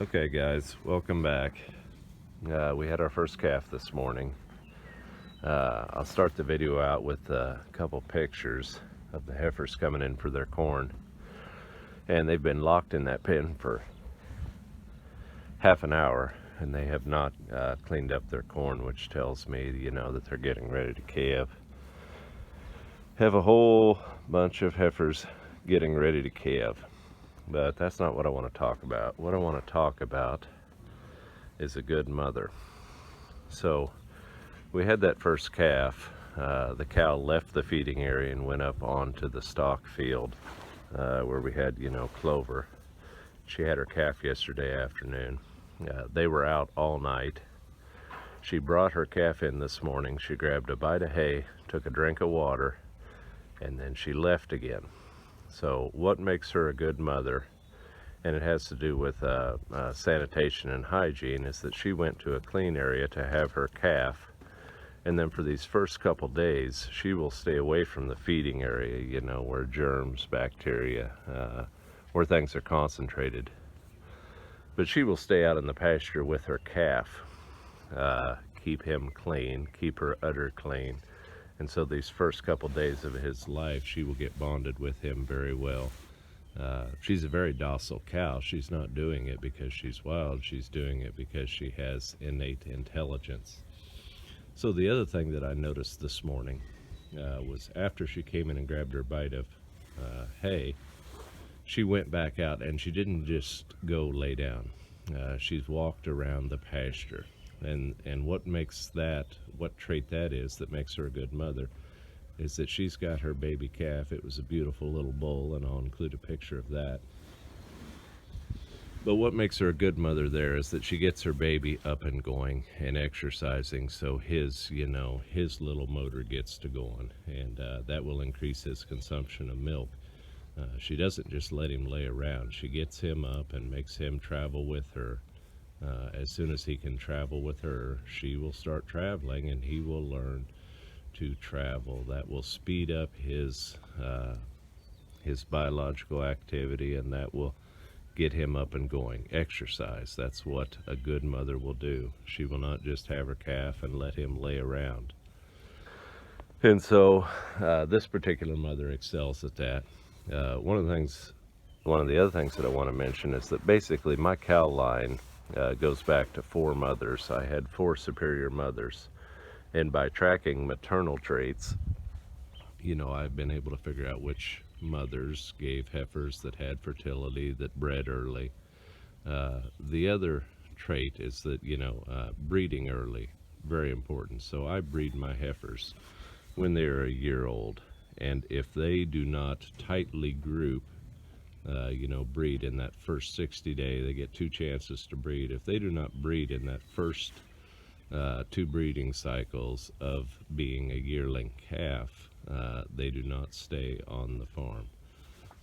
Okay guys, welcome back. We had our first calf this morning. I'll start the video out with a couple pictures of the heifers coming in for their corn. And they've been locked in that pen for half an hour and they have not cleaned up their corn, which tells me, that they're getting ready to calve. Have a whole bunch of heifers getting ready to calve. But that's not what I want to talk about. What I want to talk about is a good mother. So we had that first calf. The cow left the feeding area and went up onto the stock field where we had, clover. She had her calf yesterday afternoon. They were out all night. She brought her calf in this morning. She grabbed a bite of hay, took a drink of water, and then she left again. So what makes her a good mother, and it has to do with sanitation and hygiene, is that she went to a clean area to have her calf, and then for these first couple days she will stay away from the feeding area, where germs, bacteria, where things are concentrated. But she will stay out in the pasture with her calf, keep him clean, keep her udder clean. And so these first couple days of his life, she will get bonded with him very well. She's a very docile cow. She's not doing it because she's wild. She's doing it because she has innate intelligence. So the other thing that I noticed this morning was after she came in and grabbed her bite of hay, she went back out and she didn't just go lay down. She's walked around the pasture. And what trait that is that makes her a good mother is that she's got her baby calf. It was a beautiful little bull, and I'll include a picture of that. But what makes her a good mother there is that she gets her baby up and going and exercising, so his little motor gets to going, and that will increase his consumption of milk. She doesn't just let him lay around. She gets him up and makes him travel with her. As soon as he can travel with her, she will start traveling and he will learn to travel. That will speed up his biological activity, and that will get him up and going. Exercise, that's what a good mother will do. She will not just have her calf and let him lay around. And so this particular mother excels at that. One of the other things that I want to mention is that basically my cow line goes back to 4 mothers. I had 4 superior mothers, and by tracking maternal traits, I've been able to figure out which mothers gave heifers that had fertility, that bred early. The other trait is that, breeding early, very important. So I breed my heifers when they're a year old, and if they do not tightly group, breed in that first 60 day, they get 2 chances to breed. If they do not breed in that first 2 breeding cycles of being a yearling calf, they do not stay on the farm.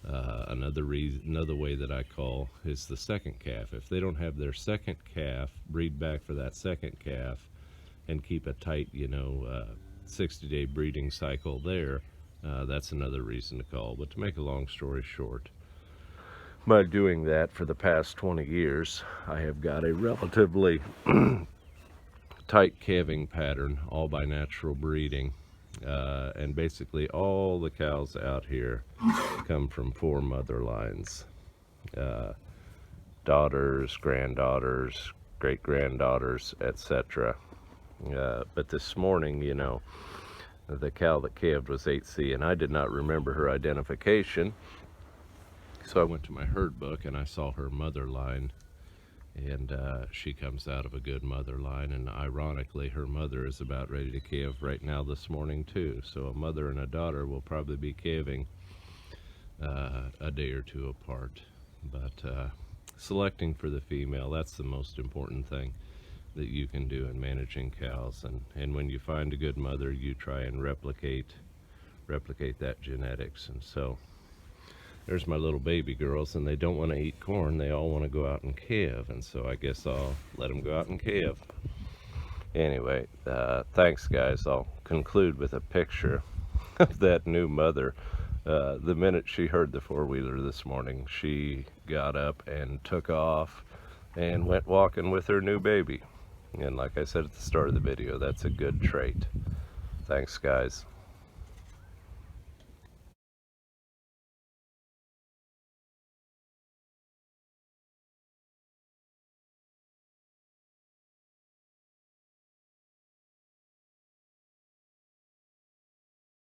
Another way that I call is the second calf. If they don't have their second calf, breed back for that second calf and keep a tight 60-day breeding cycle there, that's another reason to call. But to make a long story short, by doing that for the past 20 years, I have got a relatively tight calving pattern, all by natural breeding. And basically all the cows out here come from 4 mother lines. Daughters, granddaughters, great-granddaughters, etc. But this morning, the cow that calved was 8C, and I did not remember her identification. So I went to my herd book and I saw her mother line, and she comes out of a good mother line, and ironically her mother is about ready to calve right now this morning too. So a mother and a daughter will probably be calving a day or 2 apart. But selecting for the female, that's the most important thing that you can do in managing cows. And when you find a good mother, you try and replicate that genetics. And so there's my little baby girls, and they don't want to eat corn. They all want to go out and calve, and so I guess I'll let them go out and calve. Anyway, thanks guys. I'll conclude with a picture of that new mother. The minute she heard the 4-wheeler this morning, she got up and took off and went walking with her new baby. And like I said at the start of the video, that's a good trait. Thanks, guys.